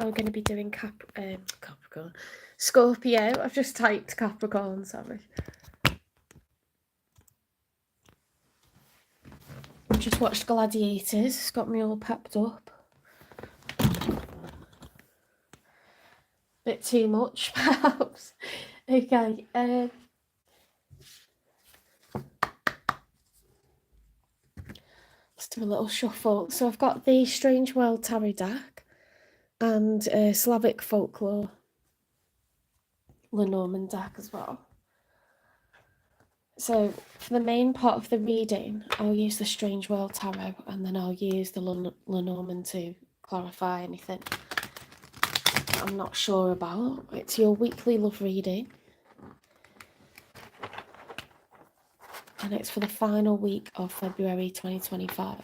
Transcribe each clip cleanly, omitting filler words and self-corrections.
are going to be doing Capricorn. Scorpio. I've just typed Capricorn, sorry. I just watched Gladiators. It's got me all pepped up. Bit too much, perhaps. Okay. Let's do a little shuffle. So I've got the Strange World Tarot deck and Slavic Folklore Lenormand deck as well. So for the main part of the reading, I'll use the Strange World Tarot and then I'll use the Lenormand to clarify anything I'm not sure about. It's your weekly love reading. And it's for the final week of February 2025.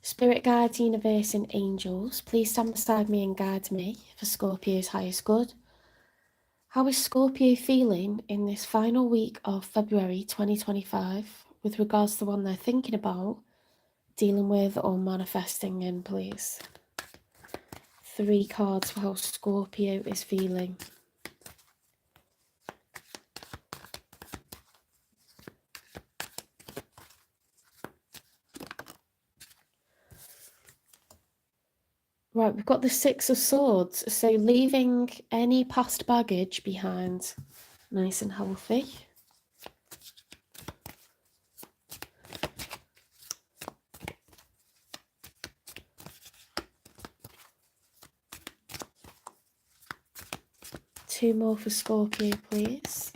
Spirit guides, universe and angels, please stand beside me and guide me for Scorpio's highest good. How is Scorpio feeling in this final week of February 2025 with regards to the one they're thinking about, dealing with or manifesting in, please? 3 cards for how Scorpio is feeling. Right, we've got the 6 of Swords, so leaving any past baggage behind, nice and healthy. Two more for Scorpio, please.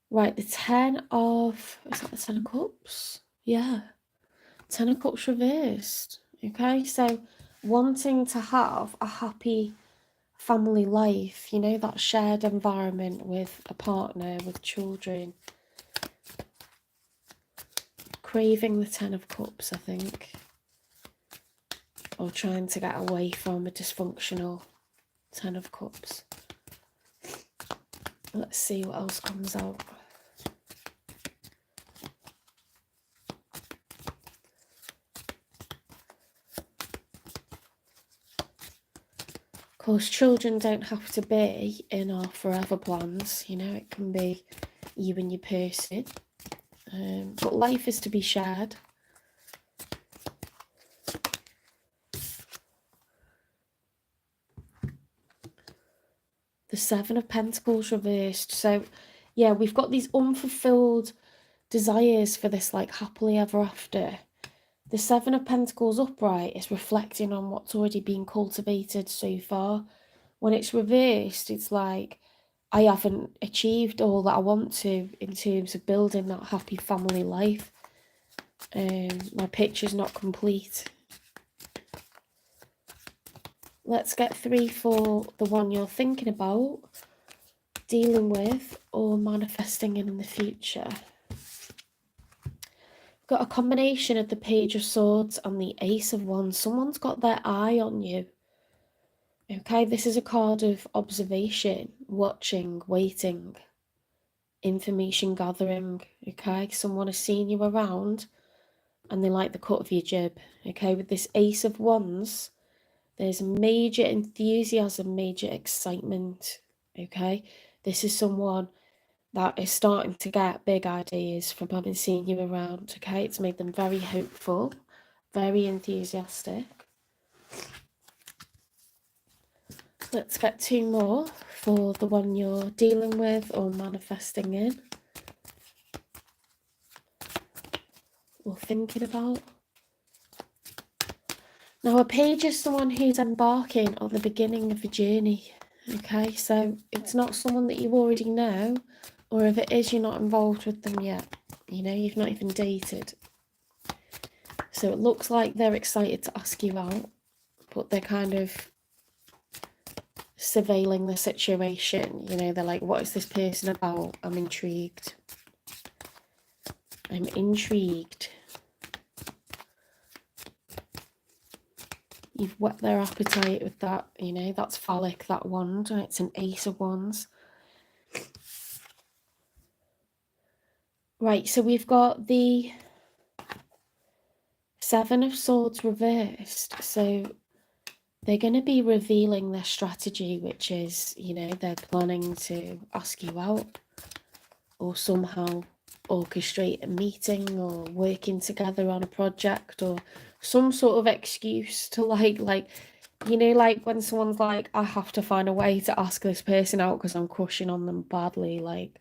Right, the 10 of, is that the 10 of Cups? Yeah, 10 of Cups reversed. Okay, so wanting to have a happy family life, you know, that shared environment with a partner, with children. Craving the 10 of Cups, I think. Or trying to get away from a dysfunctional 10 of Cups. Let's see what else comes out. Of course, children don't have to be in our forever plans, you know, it can be you and your person. But life is to be shared. The 7 of Pentacles reversed. So, yeah, we've got these unfulfilled desires for this, like, happily ever after. The 7 of Pentacles upright is reflecting on what's already been cultivated so far. When it's reversed, it's like, I haven't achieved all that I want to in terms of building that happy family life. My picture's not complete. Let's get 3 for the one you're thinking about, dealing with, or manifesting in the future. We've got a combination of the Page of Swords and the Ace of Wands. Someone's got their eye on you. Okay, this is a card of observation, watching, waiting, information gathering. Okay, someone has seen you around and they like the cut of your jib. Okay, with this Ace of Wands, there's major enthusiasm, major excitement. Okay, this is someone that is starting to get big ideas from having seen you around. Okay, it's made them very hopeful, very enthusiastic. Let's get 2 more for the one you're dealing with or manifesting in or thinking about. Now, a page is someone who's embarking on the beginning of a journey. Okay, so it's not someone that you already know, or if it is, you're not involved with them yet. You know, you've not even dated. So it looks like they're excited to ask you out, but they're kind of surveilling the situation. You know, they're like, what is this person about? I'm intrigued. I'm intrigued. You've whet their appetite with that, you know, that's phallic, that wand. It's an Ace of Wands. Right, so we've got the Seven of Swords reversed. So they're going to be revealing their strategy, which is, you know, they're planning to ask you out or somehow orchestrate a meeting or working together on a project or some sort of excuse to like you know, like when someone's like, I have to find a way to ask this person out because I'm crushing on them badly. Like,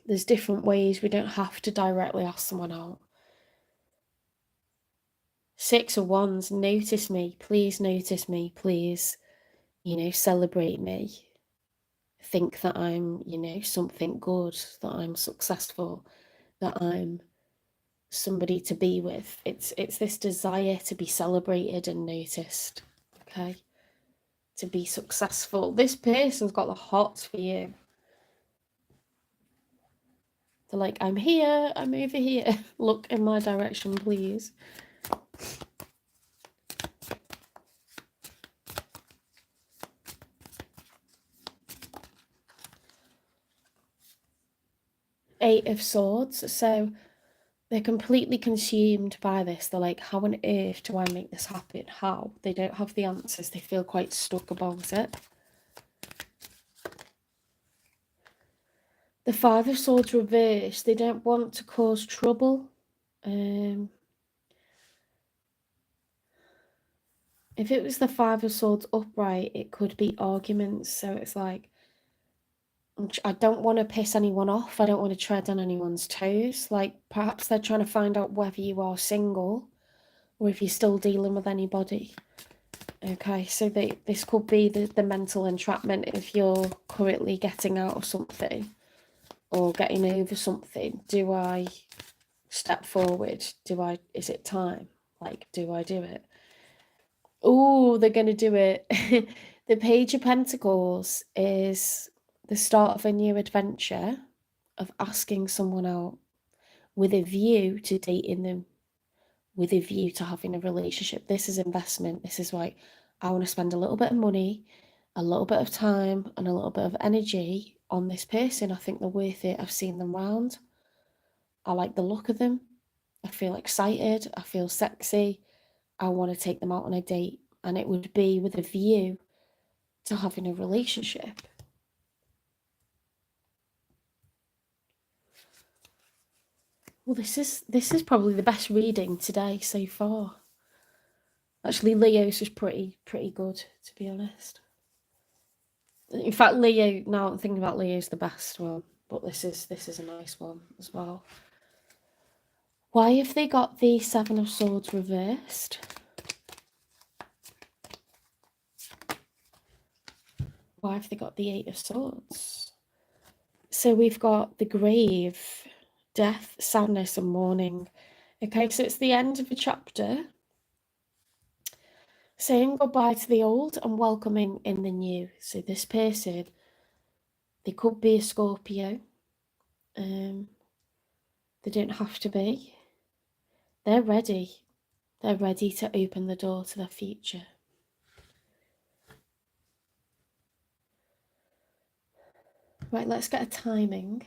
there's different ways. We don't have to directly ask someone out. Six of Wands, notice me, please notice me, please, you know, celebrate me. Think that I'm, you know, something good, that I'm successful, that I'm somebody to be with. It's this desire to be celebrated and noticed, okay? To be successful. This person's got the hots for you. They're like, I'm here, I'm over here. Look in my direction, please. Eight of Swords. So they're completely consumed by this. They're like, how on earth do I make this happen? How? They don't have the answers. They feel quite stuck about it. The Five of Swords reversed. They don't want to cause trouble. If it was the Five of Swords upright, it could be arguments. So it's like, I don't want to piss anyone off. I don't want to tread on anyone's toes. Like, perhaps they're trying to find out whether you are single or if you're still dealing with anybody. Okay, so this could be the mental entrapment if you're currently getting out of something or getting over something. Do I step forward? Is it time? Like, do I do it? Oh, they're going to do it. The Page of Pentacles is the start of a new adventure of asking someone out with a view to dating them, with a view to having a relationship. This is investment. This is like, I want to spend a little bit of money, a little bit of time, and a little bit of energy on this person. I think they're worth it. I've seen them round. I like the look of them. I feel excited. I feel sexy. I want to take them out on a date. And it would be with a view to having a relationship. Well, this is probably the best reading today so far. Actually, Leo's was pretty good, to be honest. In fact, Leo, now I'm thinking about Leo's the best one, but this is a nice one as well. Why have they got the Seven of Swords reversed? Why have they got the Eight of Swords? So we've got the grave, death, sadness, and mourning. Okay, so it's the end of a chapter. Saying goodbye to the old and welcoming in the new. So this person, they could be a Scorpio. They don't have to be. They're ready. They're ready to open the door to their future. Right, let's get a timing.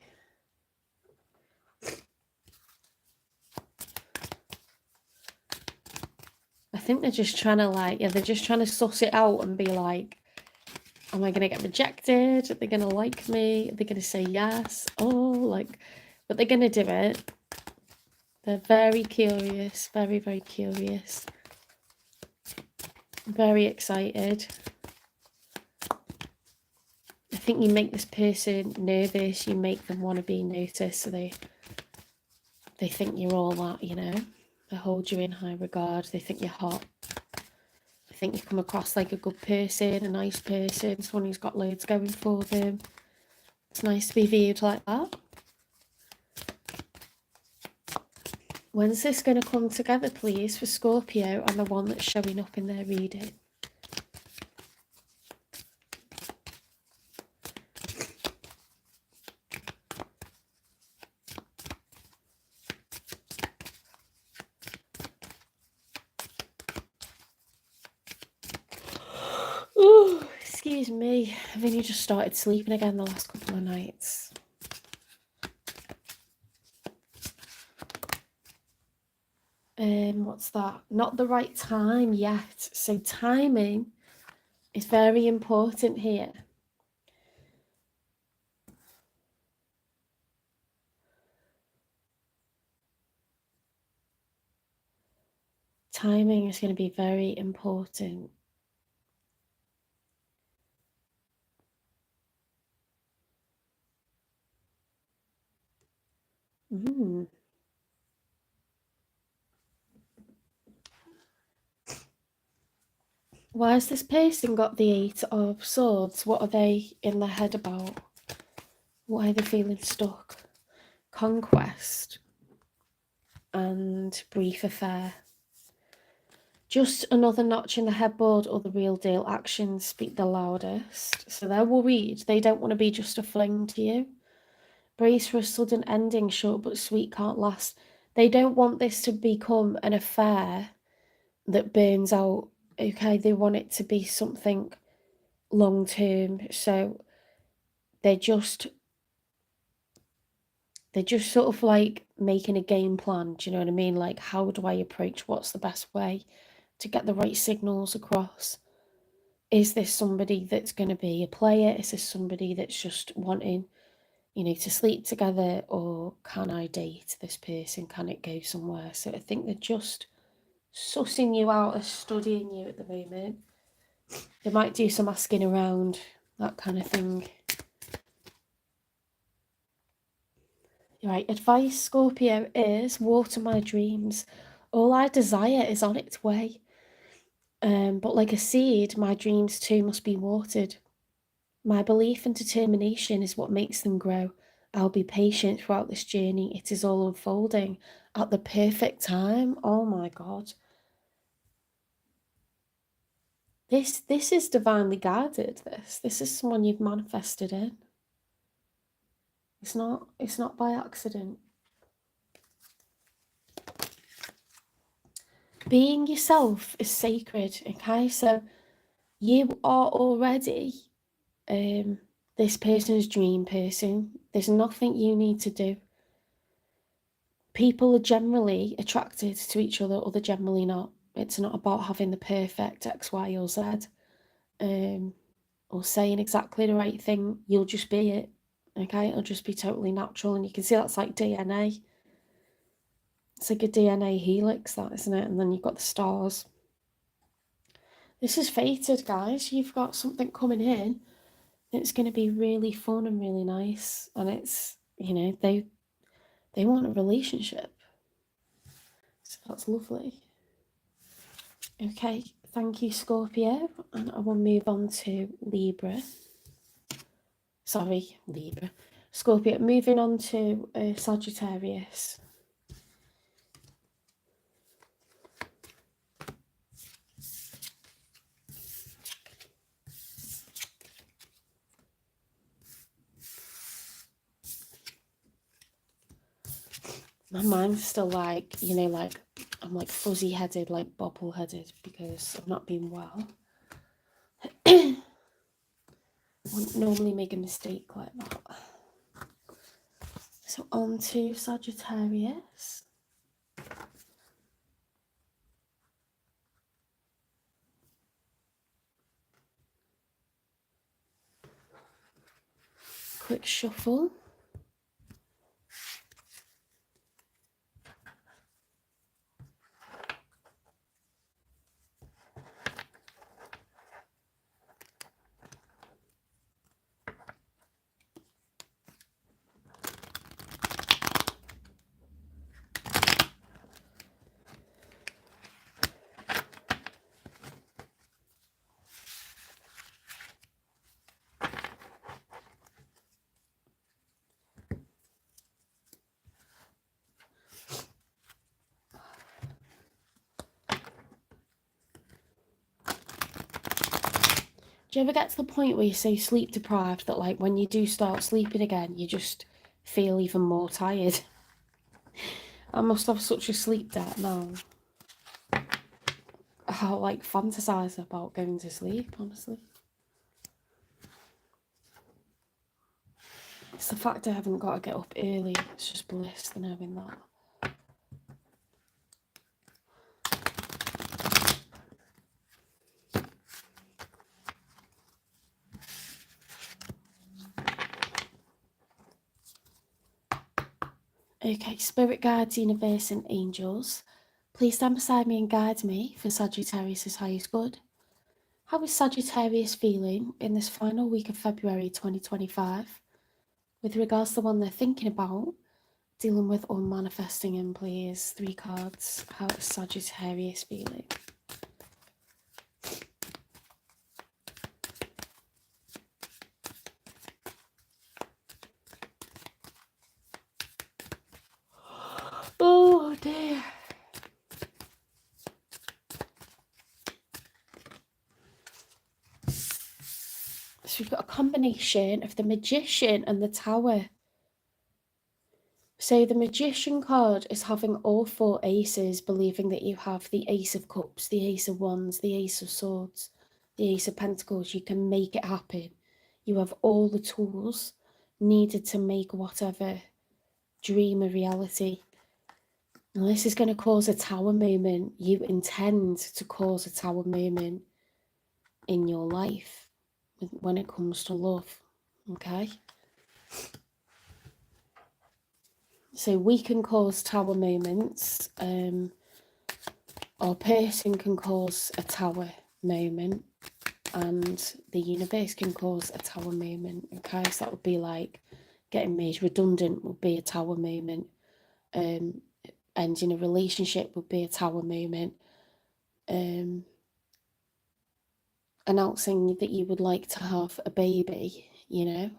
I think they're just trying to they're just trying to suss it out and be like, am I going to get rejected? Are they going to like me? Are they going to say yes? But they're going to do it. They're very curious, very, very curious. Very excited. I think you make this person nervous, you make them want to be noticed, so they think you're all that, you know. They hold you in high regard, they think you're hot. They think you come across like a good person, a nice person, someone who's got loads going for them. It's nice to be viewed like that. When's this going to come together, please, for Scorpio and the one that's showing up in their reading? Oh, excuse me. I've only just started sleeping again the last couple of nights. What's that? Not the right time yet. So timing is very important here. Timing is going to be very important. Why has this person got the 8 of Swords? What are they in their head about? Why are they feeling stuck? Conquest and brief affair. Just another notch in the headboard, or the real deal actions speak the loudest. So they're worried. They don't want to be just a fling to you. Brace for a sudden ending, short but sweet can't last. They don't want this to become an affair that burns out. Okay, they want it to be something long term. So they're just sort of like making a game plan. Do you know what I mean? Like, how do I approach? What's the best way to get the right signals across? Is this somebody that's going to be a player? Is this somebody that's just wanting, to sleep together? Or can I date this person? Can it go somewhere? So I think they're just sussing you out, or studying you at the moment. They might do some asking around, that kind of thing. Right, advice, Scorpio, is water my dreams. All I desire is on its way. But like a seed, my dreams too must be watered. My belief and determination is what makes them grow. I'll be patient throughout this journey. It is all unfolding at the perfect time. Oh my God. This is divinely guided, this is someone you've manifested in. It's not by accident. Being yourself is sacred, okay? So you are already this person's dream person. There's nothing you need to do. People are generally attracted to each other, or they're generally not. It's not about having the perfect X, Y, or Z, or saying exactly the right thing. You'll just be it, okay? It'll just be totally natural, and you can see that's like DNA. It's like a DNA helix, that, isn't it? And then you've got the stars. This is fated, guys. You've got something coming in. It's going to be really fun and really nice, and it's, they want a relationship. So that's lovely. Okay, thank you, Scorpio. And I will move on to Libra. Sorry, Libra. Scorpio, moving on to Sagittarius. My mind's still like, like, I'm like fuzzy-headed, like bobble-headed, because I've not been well. I wouldn't normally make a mistake like that. So on to Sagittarius. Quick shuffle. Do you ever get to the point where you're so sleep deprived that, like, when you do start sleeping again, you just feel even more tired? I must have such a sleep debt now. I like fantasize about going to sleep, honestly. It's the fact I haven't got to get up early. It's just bliss, knowing that. Okay, spirit guides, universe and angels, please stand beside me and guide me for Sagittarius' highest good. How is Sagittarius feeling in this final week of February 2025 with regards to the one they're thinking about, dealing with or manifesting in, please? 3 cards. How is Sagittarius feeling? Oh dear. So we've got a combination of the Magician and the Tower. So the Magician card is having all 4 aces, believing that you have the Ace of Cups, the Ace of Wands, the Ace of Swords, the Ace of Pentacles. You can make it happen. You have all the tools needed to make whatever dream a reality. Now this is going to cause a Tower moment. You intend to cause a Tower moment in your life when it comes to love, okay? So we can cause Tower moments, our person can cause a Tower moment, and the universe can cause a Tower moment, okay? So that would be like getting made redundant would be a Tower moment, ending a relationship would be a Tower moment, announcing that you would like to have a baby, you know,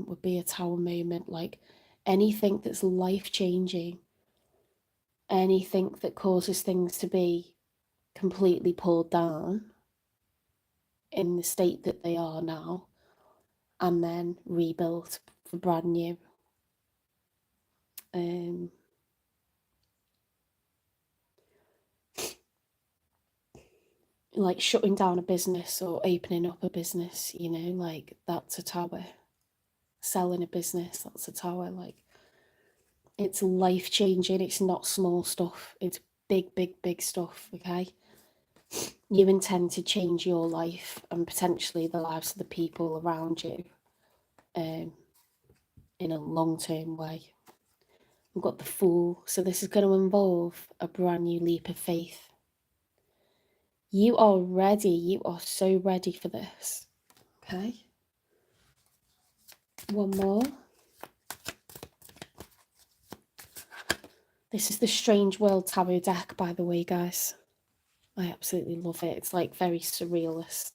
would be a Tower moment. Like anything that's life-changing, anything that causes things to be completely pulled down in the state that they are now and then rebuilt for brand new. Like shutting down a business or opening up a business, you know, like that's a Tower. Selling a business, that's a Tower. Like it's life-changing. It's not small stuff. It's big, big, big stuff, okay? You intend to change your life and potentially the lives of the people around you in a long-term way. We've got the Fool, so this is going to involve a brand new leap of faith. You are ready. You are so ready for this, okay? One more. This is the Strange World Tarot deck, by the way, guys. I absolutely love it. It's like very surrealist.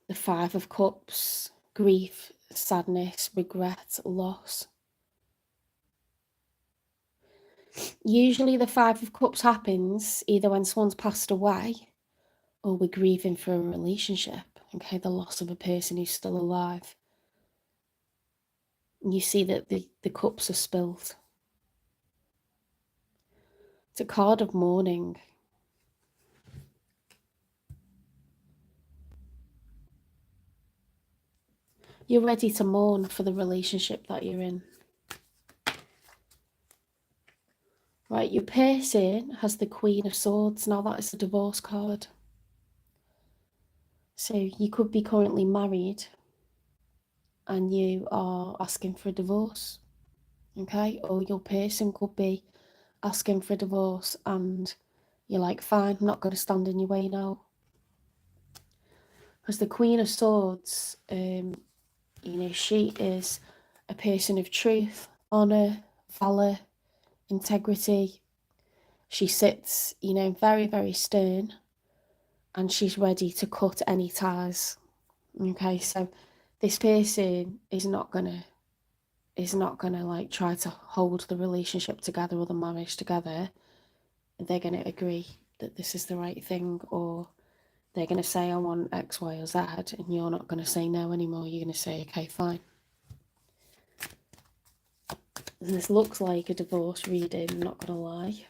The 5 of Cups, grief, sadness, regret, loss. Usually the 5 of Cups happens either when someone's passed away or we're grieving for a relationship, okay, the loss of a person who's still alive. And you see that the cups are spilled. It's a card of mourning. You're ready to mourn for the relationship that you're in. Right, your person has the Queen of Swords. Now that is a divorce card. So you could be currently married and you are asking for a divorce, okay? Or your person could be asking for a divorce and you're like, fine, I'm not going to stand in your way now. Because the Queen of Swords, you know, she is a person of truth, honour, valour, integrity. She sits, you know, very, very stern and she's ready to cut any ties. Okay, so this person is not gonna like try to hold the relationship together or the marriage together. They're gonna agree that this is the right thing, or they're gonna say I want X, Y, or Z, and you're not gonna say no anymore. You're gonna say okay, fine. And this looks like a divorce reading, I'm not gonna lie.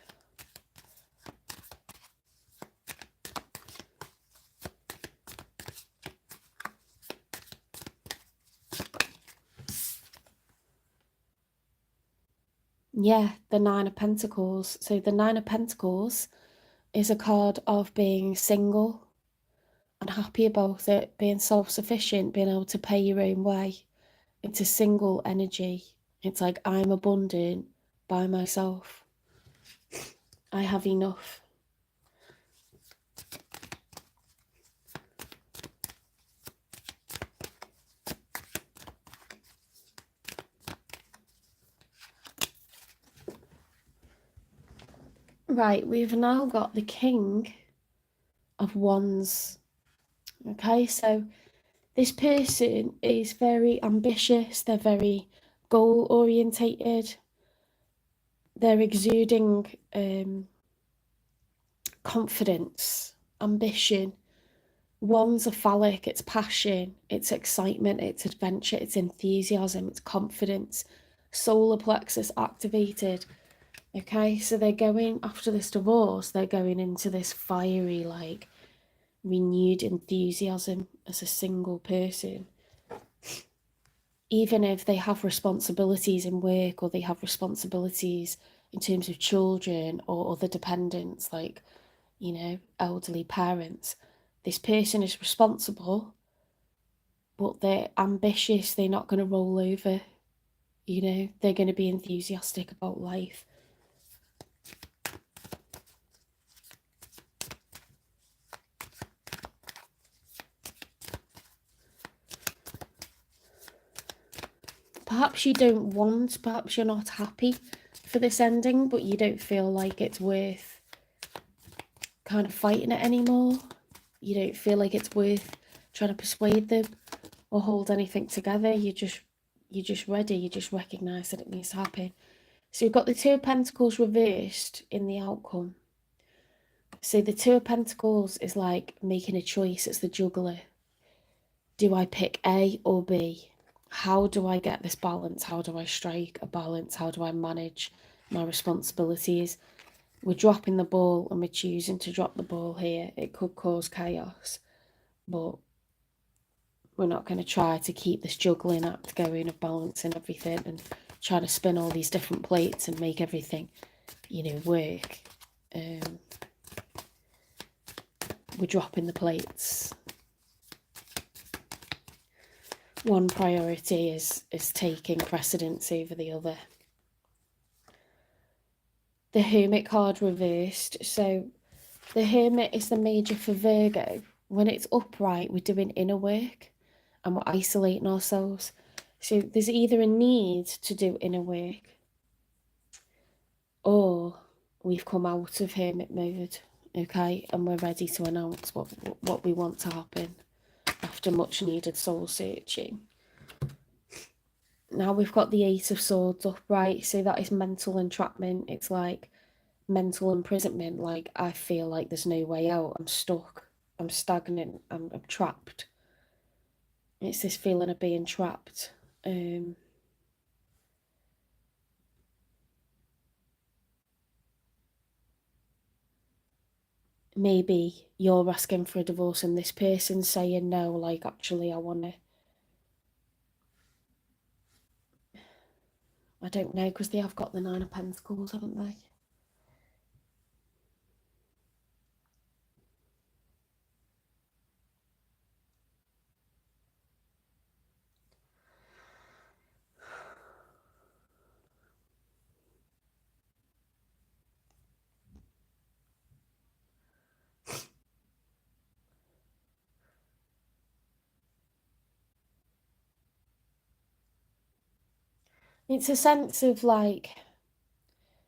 Yeah, the 9 of Pentacles. So the 9 of Pentacles is a card of being single and happy about it, being self-sufficient, being able to pay your own way. It's a single energy, It's like, I'm abundant by myself. I have enough. Right, we've now got the King of Wands. Okay, so this person is very ambitious, they're very goal orientated, they're exuding confidence, ambition. Wands are phallic, it's passion, it's excitement, it's adventure, it's enthusiasm, it's confidence, solar plexus activated. Okay, so they're going, after this divorce, they're going into this fiery, like, renewed enthusiasm as a single person. Even if they have responsibilities in work, or they have responsibilities in terms of children or other dependents, like, you know, elderly parents, this person is responsible, but they're ambitious, they're not going to roll over, you know, they're going to be enthusiastic about life. Perhaps you don't want, perhaps you're not happy for this ending, but you don't feel like it's worth kind of fighting it anymore. You don't feel like it's worth trying to persuade them or hold anything together. You're just ready. You just recognise that it needs to happen. So you've got the Two of Pentacles reversed in the outcome. So the Two of Pentacles is like making a choice. It's the juggler. Do I pick A or B? How do I get this balance? How do I strike a balance? How do I manage my responsibilities? We're dropping the ball and we're choosing to drop the ball here. It could cause chaos, but we're not going to try to keep this juggling act going of balancing everything and trying to spin all these different plates and make everything, you know, work. We're dropping the plates. One priority is taking precedence over the other. The Hermit card reversed. So the Hermit is the major for Virgo. When it's upright, we're doing inner work and we're isolating ourselves. So there's either a need to do inner work, or we've come out of Hermit mode, okay, and we're ready to announce what we want to happen after much needed soul searching. Now we've got the Eight of Swords upright, so that is mental entrapment. It's like mental imprisonment, like I feel like there's no way out, I'm stuck, I'm stagnant, I'm trapped. It's this feeling of being trapped. Maybe you're asking for a divorce and this person's saying no, like, actually I want to. I don't know, because they have got the Nine of Pentacles, haven't they? It's a sense of like,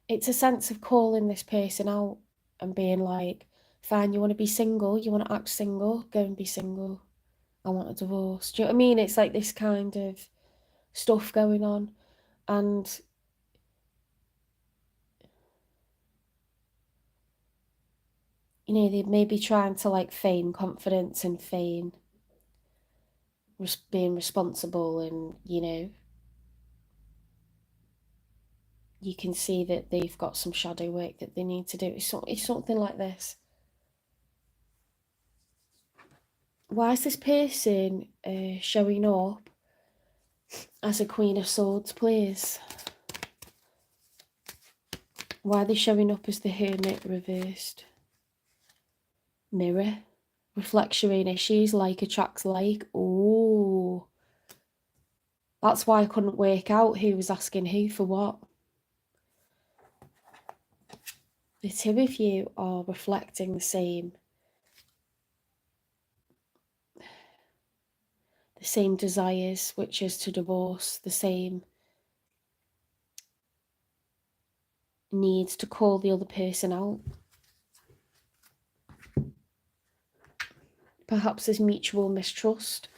it's a sense of calling this person out and being like, fine, you want to be single, you want to act single, go and be single. I want a divorce. Do you know what I mean? It's like this kind of stuff going on. And you know, they may be trying to like feign confidence and feign being responsible, and you know, you can see that they've got some shadow work that they need to do. It's something like this. Why is this person showing up as a Queen of Swords, please? Why are they showing up as the Hermit reversed? Mirror. Reflects your own issues, like attracts like. Oh, That's why I couldn't work out who was asking who for what. The two of you are reflecting the same desires, which is to divorce, the same need to call the other person out. Perhaps there's mutual mistrust.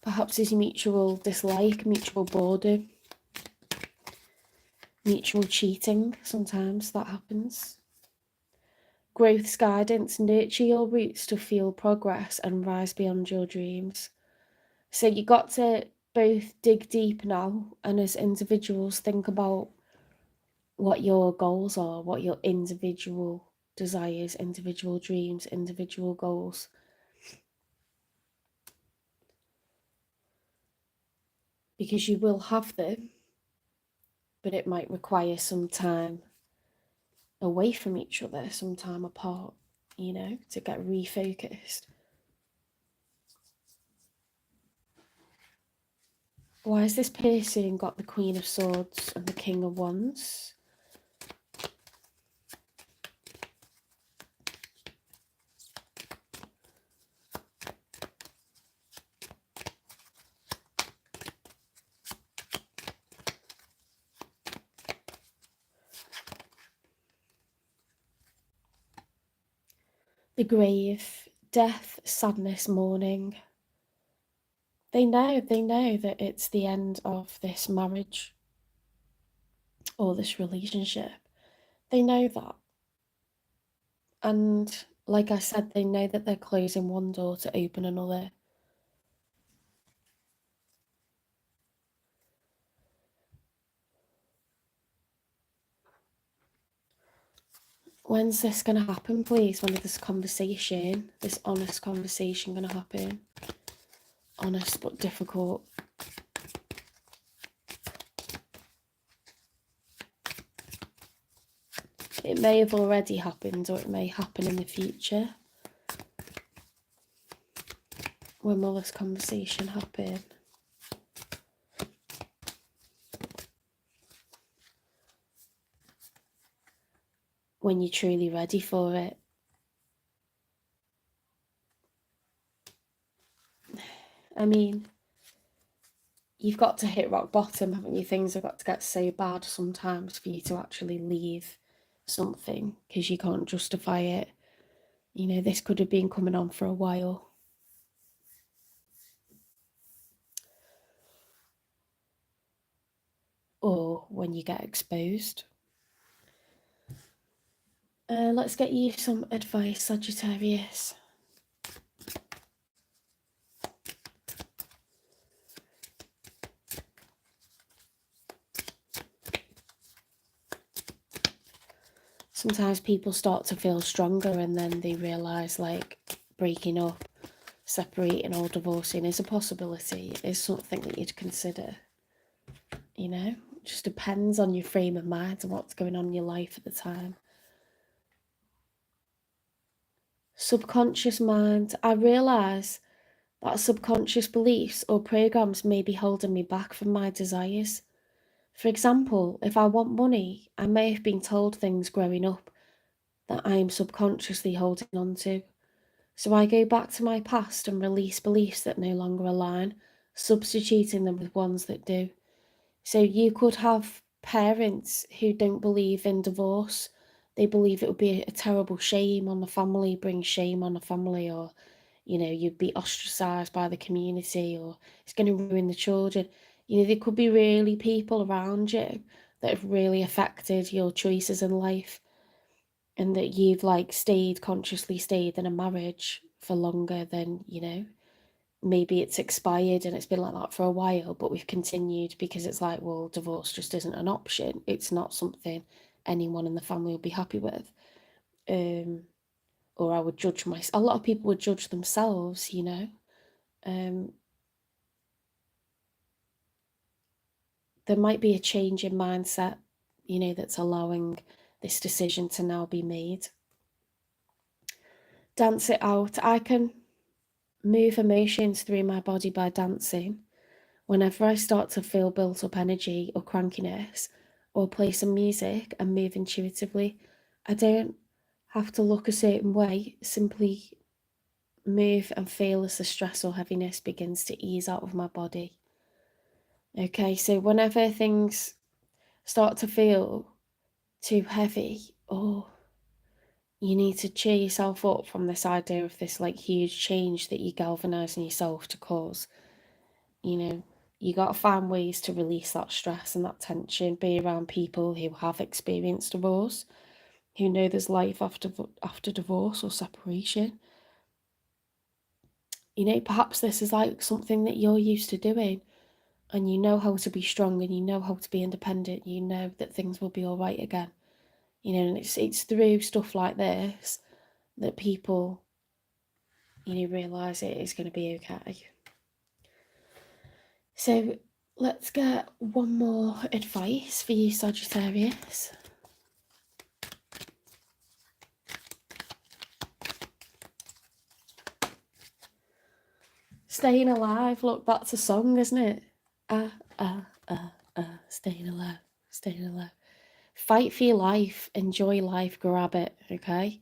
Perhaps there's mutual dislike, mutual boredom, mutual cheating. Sometimes that happens. Growth's guidance: nurture your roots to feel progress and rise beyond your dreams. So you got to both dig deep now, and as individuals think about what your goals are, what your individual desires, individual dreams, individual goals. Because you will have them, but it might require some time away from each other, some time apart, you know, to get refocused. Why has this person got the Queen of Swords and the King of Wands? The Grave, death, sadness, mourning. They know that it's the end of this marriage or this relationship. They know that. And like I said, they know that they're closing one door to open another. When's this going to happen, please? When is this conversation, this honest conversation going to happen? Honest but difficult. It may have already happened, or it may happen in the future. When will this conversation happen? When you're truly ready for it. I mean, you've got to hit rock bottom, haven't you? Things have got to get so bad sometimes for you to actually leave something, because you can't justify it. You know, this could have been coming on for a while. Or when you get exposed. Let's get you some advice, Sagittarius. Sometimes people start to feel stronger, and then they realise, like, breaking up, separating or divorcing is a possibility, is something that you'd consider. You know, it just depends on your frame of mind and what's going on in your life at the time. Subconscious mind. I realise that subconscious beliefs or programs may be holding me back from my desires. For example, if I want money, I may have been told things growing up that I am subconsciously holding on to. So I go back to my past and release beliefs that no longer align, substituting them with ones that do. So you could have parents who don't believe in divorce. They believe it would be a terrible shame on the family, bring shame on the family, or, you know, you'd be ostracised by the community, or it's going to ruin the children. You know, there could be really people around you that have really affected your choices in life, and that you've like consciously stayed in a marriage for longer than, you know, maybe it's expired and it's been like that for a while, but we've continued because it's like, well, divorce just isn't an option. It's not something anyone in the family will be happy with. Or I would judge myself. A lot of people would judge themselves, you know. There might be a change in mindset, you know, that's allowing this decision to now be made. Dance it out. I can move emotions through my body by dancing. whenever I start to feel built up energy or crankiness, or play some music and move intuitively, I don't have to look a certain way, simply move and feel as the stress or heaviness begins to ease out of my body. Okay, so whenever things start to feel too heavy, or you need to cheer yourself up from this idea of this like huge change that you're galvanizing yourself to cause, you know, you got to find ways to release that stress and that tension. Be around people who have experienced divorce, who know there's life after divorce or separation. You know, perhaps this is like something that you're used to doing, and you know how to be strong, and you know how to be independent. You know that things will be all right again. You know, and it's through stuff like this that people, you know, realise it is going to be okay. So let's get one more advice for you, Sagittarius. Staying alive. Look, that's a song, isn't it? Staying alive, staying alive. Fight for your life, enjoy life, grab it, okay?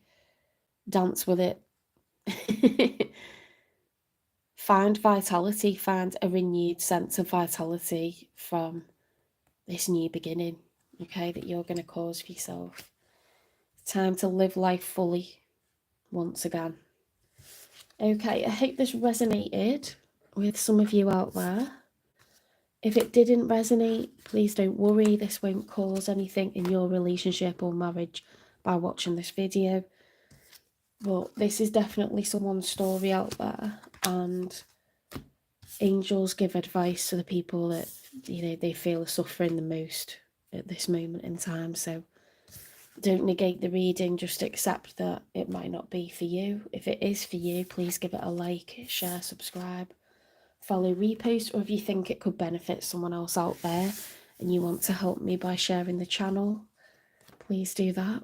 Dance with it. Find vitality, find a renewed sense of vitality from this new beginning, okay, that you're going to cause for yourself. It's time to live life fully once again. Okay, I hope this resonated with some of you out there. If it didn't resonate, please don't worry. This won't cause anything in your relationship or marriage by watching this video. But this is definitely someone's story out there, and angels give advice to the people that, you know, they feel are suffering the most at this moment in time. So don't negate the reading, just accept that it might not be for you. If it is for you, please give it a like, share, subscribe, follow, repost, or if you think it could benefit someone else out there and you want to help me by sharing the channel, please do that.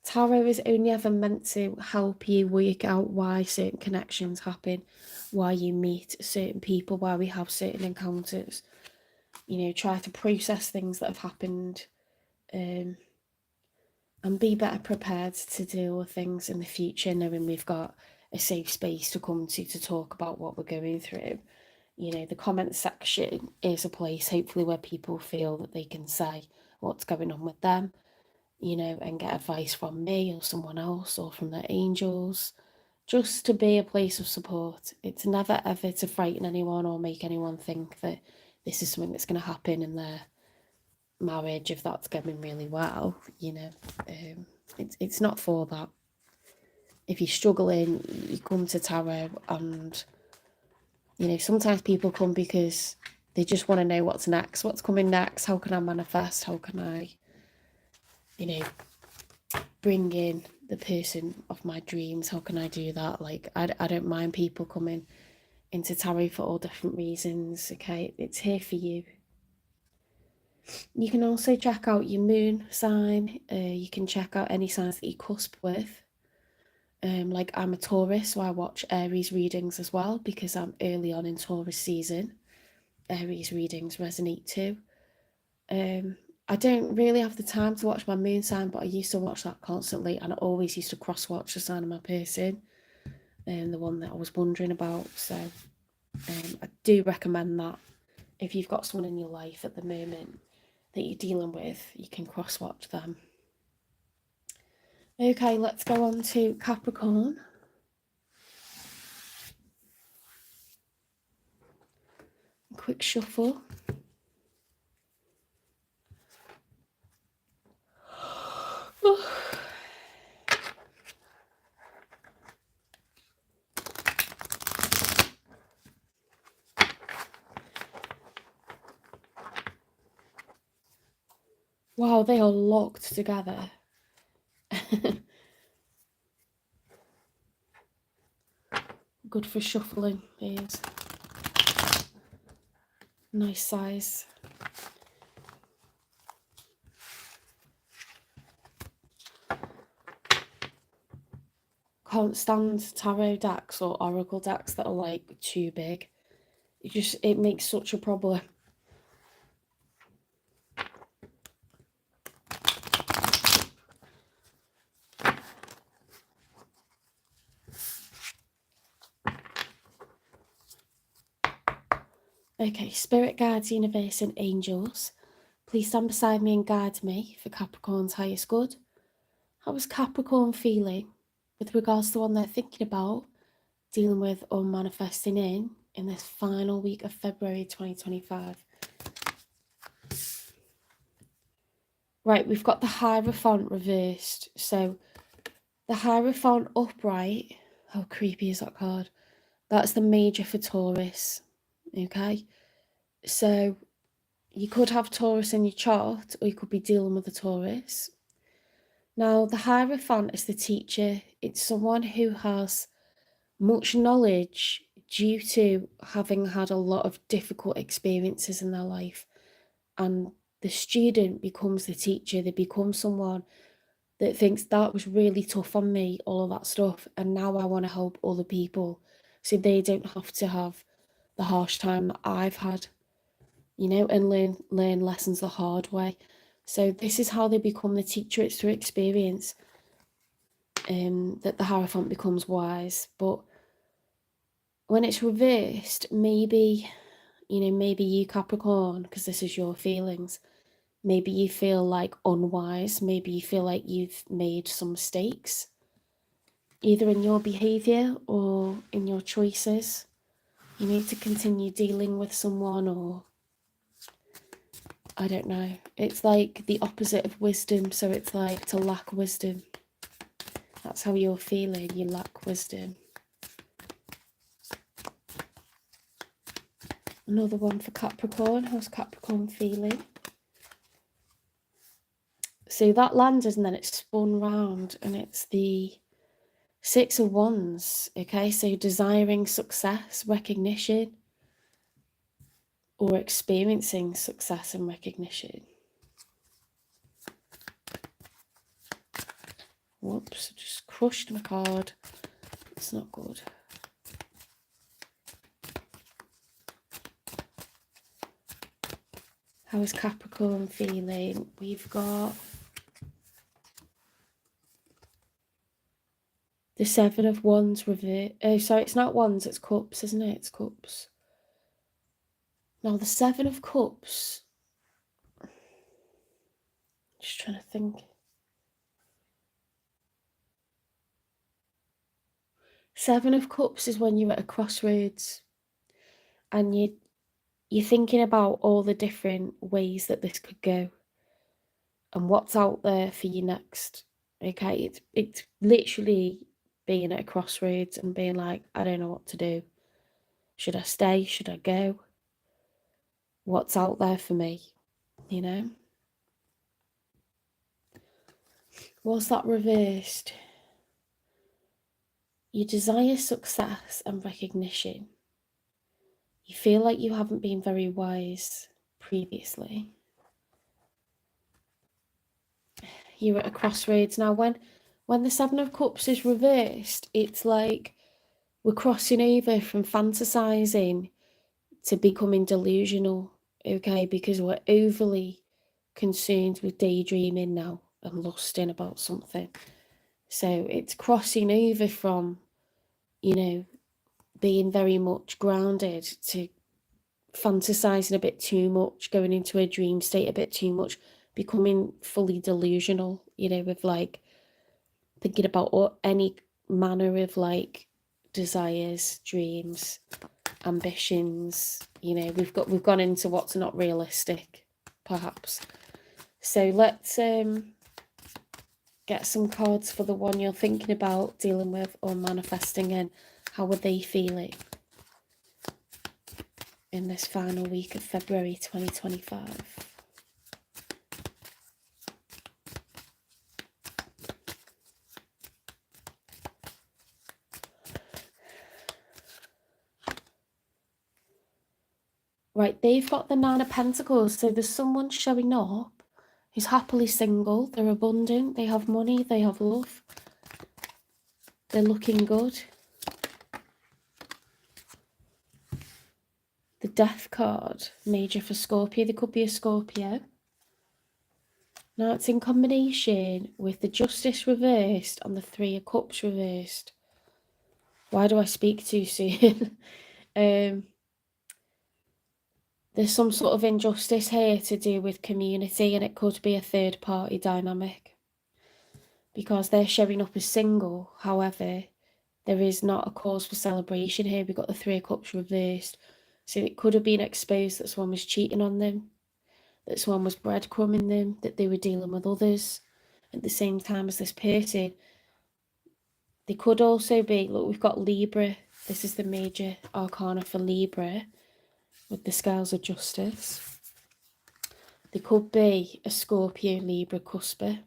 Tarot is only ever meant to help you work out why certain connections happen, why you meet certain people, why we have certain encounters. You know, try to process things that have happened, and be better prepared to deal with things in the future, knowing we've got a safe space to come to talk about what we're going through. You know, the comment section is a place, hopefully, where people feel that they can say what's going on with them, you know, and get advice from me or someone else or from their angels, just to be a place of support. It's never ever to frighten anyone or make anyone think that this is something that's going to happen in their marriage if that's going really well, you know. It's not for that. If you're struggling, you come to tarot, and, you know, sometimes people come because they just want to know what's next, what's coming next, how can I manifest, how can I, you know, bring in the person of my dreams, how can I do that? Like, I don't mind people coming into tarot for all different reasons, okay? It's here for you. You can also check out your moon sign. You can check out any signs that you cusp with. Like, I'm a Taurus, so I watch Aries readings as well because I'm early on in Taurus season. Aries readings resonate too. I don't really have the time to watch my moon sign, but I used to watch that constantly, and I always used to cross-watch the sign of my person, the one that I was wondering about. So I do recommend that. If you've got someone in your life at the moment that you're dealing with, you can cross-watch them. Okay, let's go on to Capricorn. Quick shuffle. Wow, they are locked together. Good for shuffling, is. Nice size. Can't stand tarot decks or oracle decks that are like too big. it makes such a problem. Okay, spirit guides, universe and angels, please stand beside me and guide me for Capricorn's highest good. How is Capricorn feeling with regards to one they're thinking about, dealing with or manifesting in this final week of February 2025? Right, we've got the Hierophant reversed. So the Hierophant upright, how creepy is that card? That's the Major for Taurus, okay? So you could have Taurus in your chart, or you could be dealing with a Taurus. Now, the Hierophant is the teacher. It's someone who has much knowledge due to having had a lot of difficult experiences in their life. And the student becomes the teacher. They become someone that thinks that was really tough on me, all of that stuff, and now I want to help other people so they don't have to have the harsh time that I've had, you know, and learn lessons the hard way. So this is how they become the teacher. It's through experience that the Hierophant becomes wise. But when it's reversed, maybe, you know, maybe you Capricorn, because this is your feelings, maybe you feel like unwise, maybe you feel like you've made some mistakes, either in your behaviour or in your choices. You need to continue dealing with someone, or I don't know. It's like the opposite of wisdom, so it's like to lack wisdom. That's how you're feeling, you lack wisdom. Another one for Capricorn. How's Capricorn feeling? So that landed and then it spun round, and it's the Six of Wands, okay? So desiring success, recognition, or experiencing success and recognition. Whoops, I just crushed my card. It's not good. How is Capricorn feeling? We've got the Seven of Wands reversed. Oh, sorry, it's not Wands, it's Cups, isn't it? It's Cups. Now, the Seven of Cups. Just trying to think. Seven of Cups is when you're at a crossroads and you're thinking about all the different ways that this could go and what's out there for you next. Okay, it's literally being at a crossroads and being like, I don't know what to do. Should I stay? Should I go? What's out there for me? You know? Was that reversed? You desire success and recognition. You feel like you haven't been very wise previously. You're at a crossroads. Now, when the Seven of Cups is reversed, it's like we're crossing over from fantasizing to becoming delusional, okay? Because we're overly concerned with daydreaming now and lusting about something. So it's crossing over from, you know, being very much grounded to fantasizing a bit too much, going into a dream state a bit too much, becoming fully delusional, you know, with like thinking about any manner of like desires, dreams, ambitions. You know, we've gone into what's not realistic, perhaps. So let's get some cards for the one you're thinking about dealing with or manifesting in. How are they feeling in this final week of February 2025? Right, they've got the Nine of Pentacles, so there's someone showing up who's happily single, they're abundant, they have money, they have love, they're looking good. The Death card, major for Scorpio. There could be a Scorpio. Now it's in combination with the Justice reversed and the Three of Cups reversed. Why do I speak too soon? There's some sort of injustice here to do with community, and it could be a third party dynamic. Because they're showing up as single, however, there is not a cause for celebration here. We've got the Three of Cups reversed. So it could have been exposed that someone was cheating on them, that someone was breadcrumbing them, that they were dealing with others at the same time as this person. They could also be, look, we've got Libra. This is the major arcana for Libra with the Scales of Justice. They could be a Scorpio Libra cusper.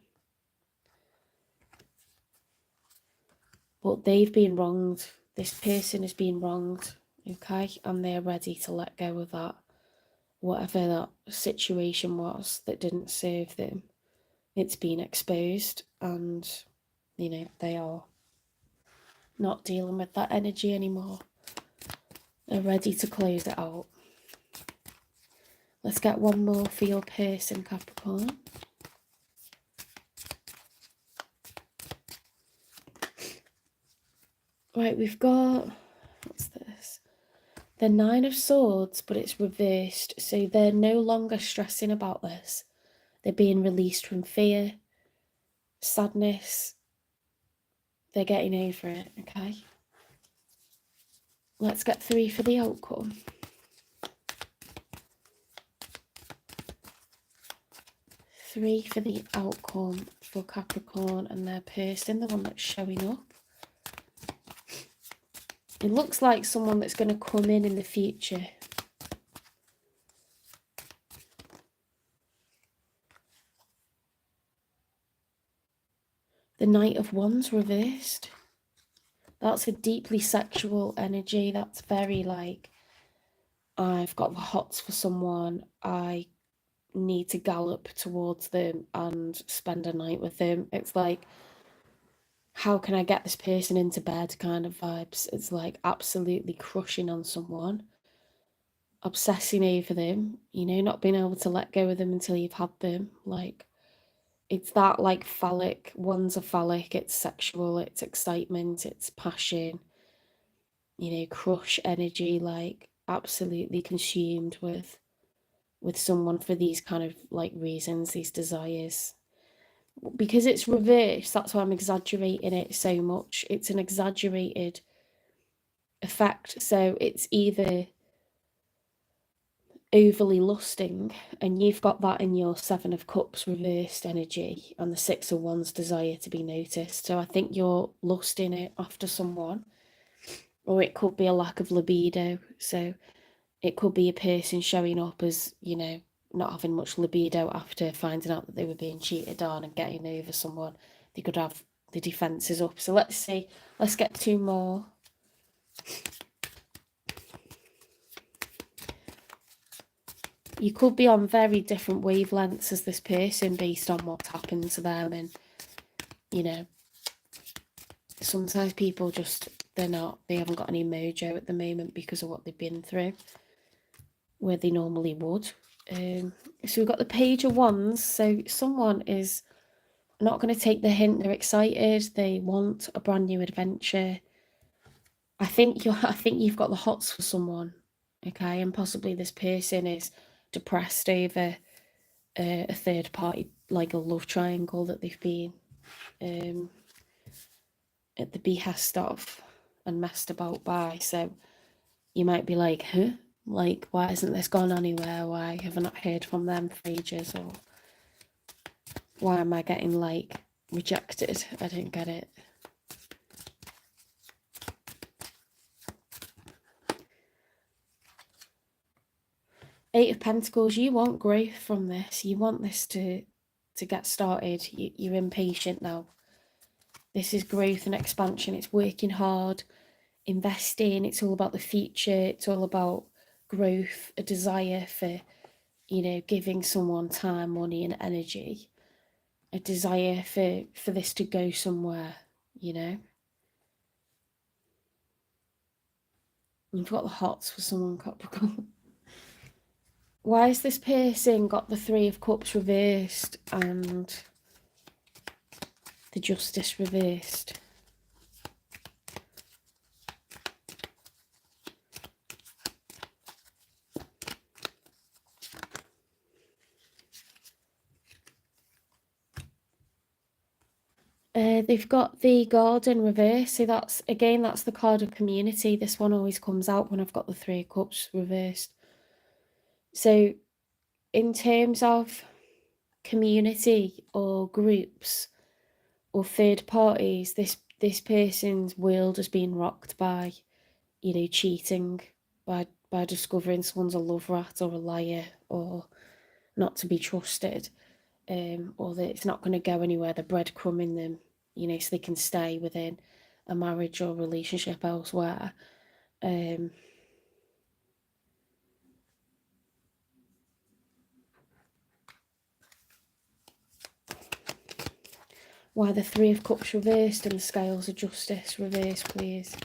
But they've been wronged. This person has been wronged, okay? And they're ready to let go of that. Whatever that situation was that didn't serve them, it's been exposed, and, you know, they are not dealing with that energy anymore. They're ready to close it out. Let's get one more for your person, Capricorn. Right, we've got, what's this? The Nine of Swords, but it's reversed. So they're no longer stressing about this. They're being released from fear, sadness. They're getting over it, okay? Let's get 3 for the outcome. Three for the outcome for Capricorn and their person, the one that's showing up. It looks like someone that's going to come in the future. The Knight of Wands reversed. That's a deeply sexual energy. That's very like, I've got the hots for someone. I need to gallop towards them and spend a night with them. It's like, how can I get this person into bed kind of vibes. It's like absolutely crushing on someone, obsessing over them, you know, not being able to let go of them until you've had them. Like, it's that like phallic, one's a phallic, it's sexual, it's excitement, it's passion, you know, crush energy, like absolutely consumed with someone for these kind of like reasons, these desires. Because it's reversed, that's why I'm exaggerating it so much. It's an exaggerated effect. So it's either overly lusting, and you've got that in your Seven of Cups reversed energy, and the Six of Wands desire to be noticed. So I think you're lusting it after someone, or it could be a lack of libido. So it could be a person showing up as, you know, not having much libido after finding out that they were being cheated on and getting over someone. They could have the defences up. So let's see. Let's get 2 more. You could be on very different wavelengths as this person based on what's happened to them. And, you know, sometimes people just, they haven't got any mojo at the moment because of what they've been through, where they normally would. So we've got the Page of Wands. So someone is not going to take the hint. They're excited. They want a brand new adventure. I think you've got the hots for someone, okay? And possibly this person is depressed over a third party, like a love triangle that they've been at the behest of and messed about by. So you might be like, huh? Like, why hasn't this gone anywhere? Why have I not heard from them for ages? Or why am I getting, like, rejected? I don't get it. Eight of Pentacles, you want growth from this. You want this to get started. You're impatient now. This is growth and expansion. It's working hard, investing. It's all about the future. It's all about growth, a desire for, you know, giving someone time, money and energy. A desire for this to go somewhere, you know. You've got the hots for someone, Capricorn. Why has this person got the Three of Cups reversed and the Justice reversed? They've got the Garden reverse. So that's the card of community. This one always comes out when I've got the Three of Cups reversed. So in terms of community or groups or third parties, this person's world has been rocked by, cheating, by discovering someone's a love rat or a liar or not to be trusted, or that it's not going to go anywhere. They're breadcrumbing them, so they can stay within a marriage or relationship elsewhere. Why the Three of Cups reversed and the Scales of Justice reversed, please?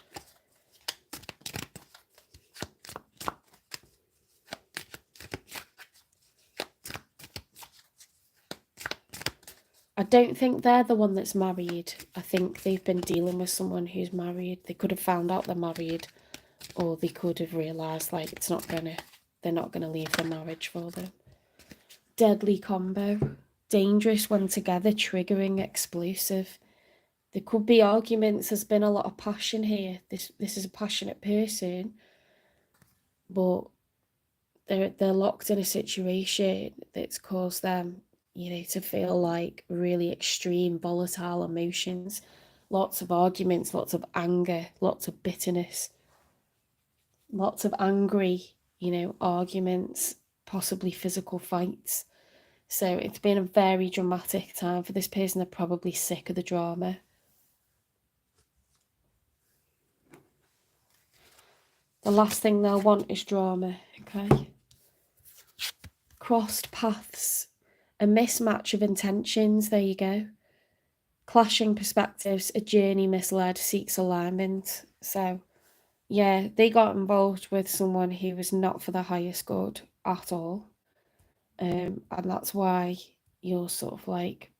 I don't think they're the one that's married. I think they've been dealing with someone who's married. They could have found out they're married, or they could have realised they're not gonna leave the marriage for them. Deadly combo. Dangerous when together, triggering, explosive. There could be arguments. There's been a lot of passion here. This is a passionate person, but they're locked in a situation that's caused them, to feel like really extreme, volatile emotions, lots of arguments, lots of anger, lots of bitterness, lots of angry, arguments, possibly physical fights. So it's been a very dramatic time for this person. They're probably sick of the drama. The last thing they'll want is drama, okay? Crossed paths, a mismatch of intentions, there you go. Clashing perspectives, a journey misled, seeks alignment. So, yeah, they got involved with someone who was not for the highest good at all. And that's why your sort of like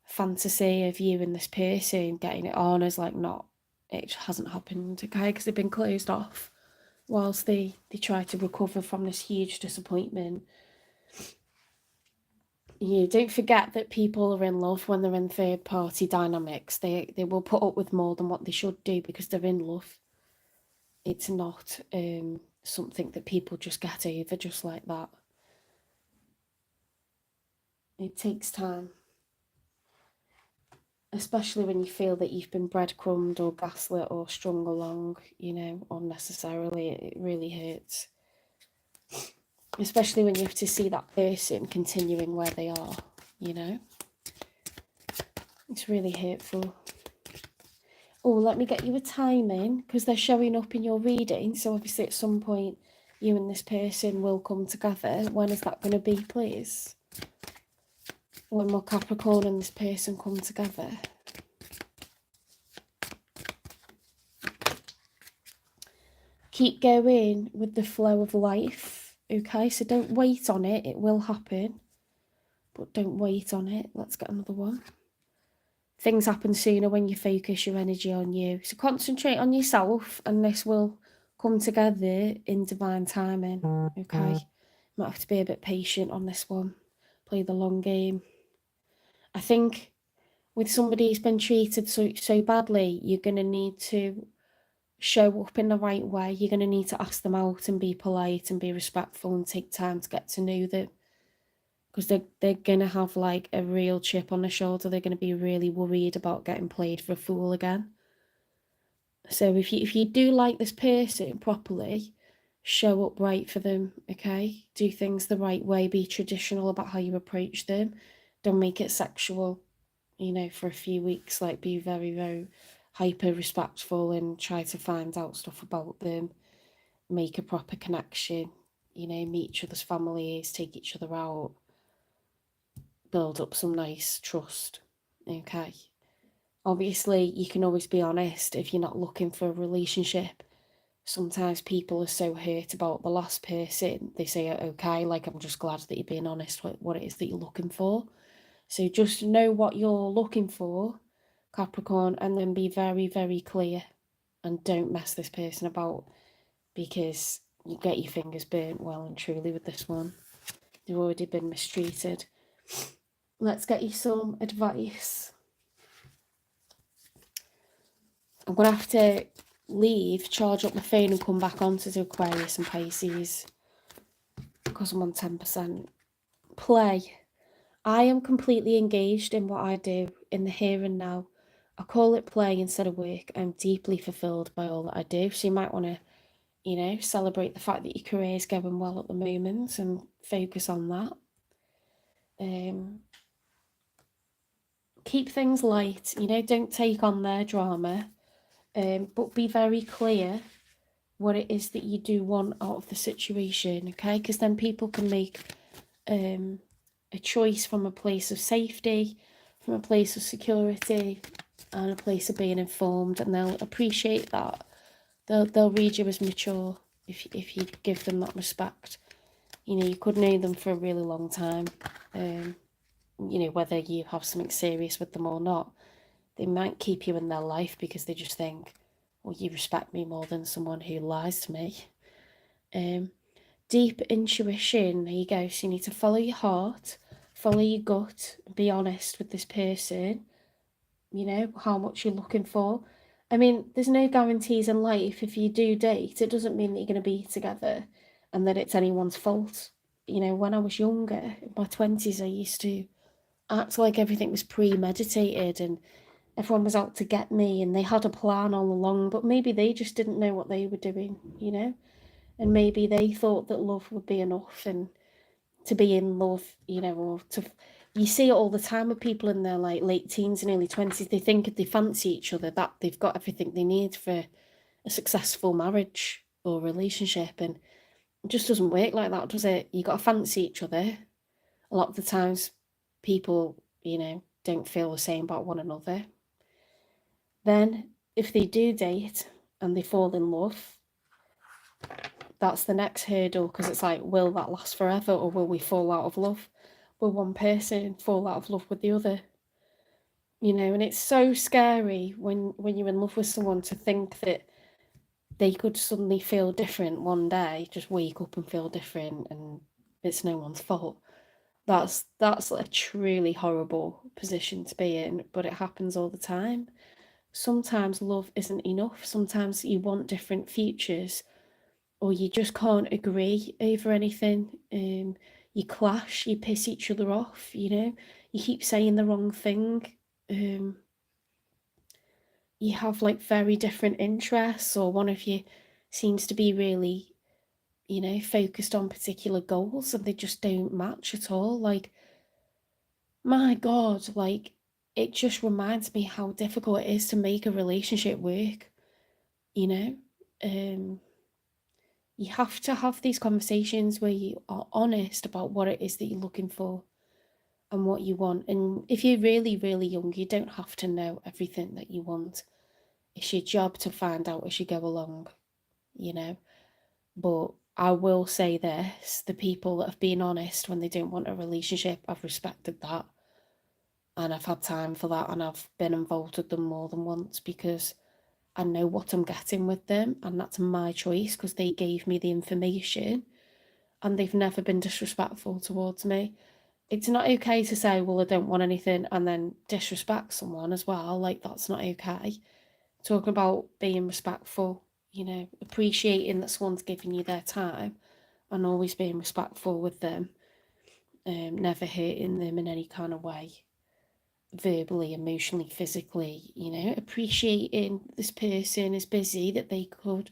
fantasy of you and this person getting it on is like not, it hasn't happened, okay? Because they've been closed off whilst they try to recover from this huge disappointment. You don't forget that people are in love when they're in third party dynamics. They will put up with more than what they should do because they're in love. It's not something that people just get over just like that. It takes time, especially when you feel that you've been breadcrumbed or gaslit or strung along, unnecessarily. It really hurts, especially when you have to see that person continuing where they are. It's really hurtful. Oh, let me get you a timing because they're showing up in your reading. So obviously at some point you and this person will come together. When is that going to be, please? When will Capricorn and this person come together? Keep going with the flow of life, okay? So don't wait on it. It will happen, but don't wait on it. Let's get another one. Things happen sooner when you focus your energy on you. So concentrate on yourself and this will come together in divine timing, okay? Might have to be a bit patient on this one. Play the long game. I think with somebody who's been treated so badly, you're going to need to show up in the right way. You're going to need to ask them out and be polite and be respectful and take time to get to know them. Because they're going to have like a real chip on their shoulder. They're going to be really worried about getting played for a fool again. So if you do like this person properly, show up right for them, okay? Do things the right way. Be traditional about how you approach them. Don't make it sexual, for a few weeks. Like be very, very hyper respectful and try to find out stuff about them. Make a proper connection, meet each other's families, take each other out. Build up some nice trust, okay? Obviously, you can always be honest if you're not looking for a relationship. Sometimes people are so hurt about the last person, they say, okay, like, I'm just glad that you're being honest with what it is that you're looking for. So just know what you're looking for, Capricorn, and then be very, very clear. And don't mess this person about, because you get your fingers burnt well and truly with this one. They've already been mistreated. Let's get you some advice. I'm going to have to leave, charge up my phone and come back on to do Aquarius and Pisces because I'm on 10%. Play. I am completely engaged in what I do in the here and now. I call it play instead of work. I'm deeply fulfilled by all that I do. So you might want to, celebrate the fact that your career is going well at the moment and focus on that. Keep things light, don't take on their drama, but be very clear what it is that you do want out of the situation, okay? Because then people can make a choice from a place of safety, from a place of security, and a place of being informed, and they'll appreciate that. They'll read you as mature if you give them that respect. You could know them for a really long time, whether you have something serious with them or not. They might keep you in their life because they just think, well, you respect me more than someone who lies to me. Deep intuition, there you go. So you need to follow your heart, follow your gut, be honest with this person, how much you're looking for. I mean, there's no guarantees in life. If you do date, it doesn't mean that you're going to be together and that it's anyone's fault. When I was younger, in my 20s, I used to act like everything was premeditated and everyone was out to get me and they had a plan all along, but maybe they just didn't know what they were doing, and maybe they thought that love would be enough and to be in love, or to, you see it all the time with people in their like late teens and early 20s, they think if they fancy each other that they've got everything they need for a successful marriage or relationship, and it just doesn't work like that, does it? You got to fancy each other. A lot of the times people, don't feel the same about one another. Then if they do date and they fall in love, that's the next hurdle, because it's like, will that last forever, or will we fall out of love? Will one person fall out of love with the other? And it's so scary when you're in love with someone to think that they could suddenly feel different one day, just wake up and feel different, and it's no one's fault. That's a truly horrible position to be in, but it happens all the time. Sometimes love isn't enough. Sometimes you want different futures, or you just can't agree over anything. You clash, you piss each other off, you keep saying the wrong thing. You have like very different interests, or one of you seems to be really, focused on particular goals and they just don't match at all. Like, my God, like, it just reminds me how difficult it is to make a relationship work, you know? You have to have these conversations where you are honest about what it is that you're looking for and what you want. And if you're really, really young, you don't have to know everything that you want. It's your job to find out as you go along, But I will say this, the people that have been honest when they don't want a relationship, I've respected that. And I've had time for that, and I've been involved with them more than once because I know what I'm getting with them, and that's my choice because they gave me the information and they've never been disrespectful towards me. It's not okay to say, well, I don't want anything, and then disrespect someone as well. Like, that's not okay. Talking about being respectful, appreciating that someone's giving you their time and always being respectful with them, never hurting them in any kind of way, verbally, emotionally, physically, appreciating this person is busy, that they could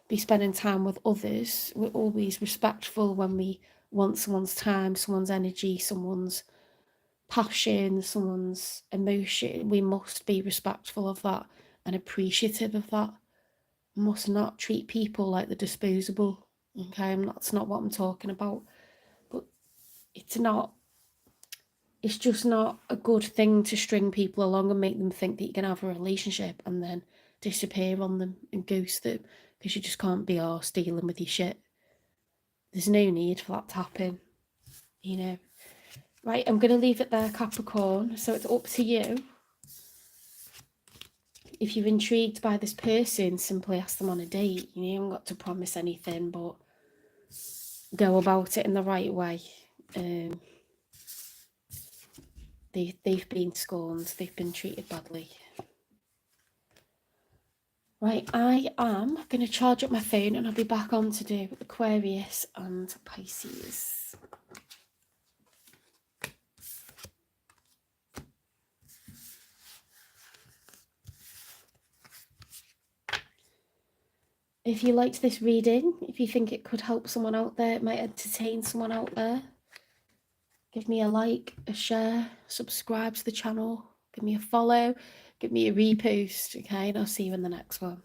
be spending time with others. We're always respectful when we want someone's time, someone's energy, someone's passion, someone's emotion. We must be respectful of that and appreciative of that. We must not treat people like they're disposable. Okay, that's not what I'm talking about. But it's just not a good thing to string people along and make them think that you can have a relationship and then disappear on them and ghost them, because you just can't be arsed dealing with your shit. There's no need for that to happen, you know. Right, I'm going to leave it there, Capricorn. So it's up to you. If you're intrigued by this person, simply ask them on a date. You haven't got to promise anything, but go about it in the right way. They've been scorned. They've been treated badly. Right, I am going to charge up my phone and I'll be back on to do Aquarius and Pisces. If you liked this reading, if you think it could help someone out there, it might entertain someone out there, give me a like, a share, subscribe to the channel, give me a follow, give me a repost, okay? And I'll see you in the next one.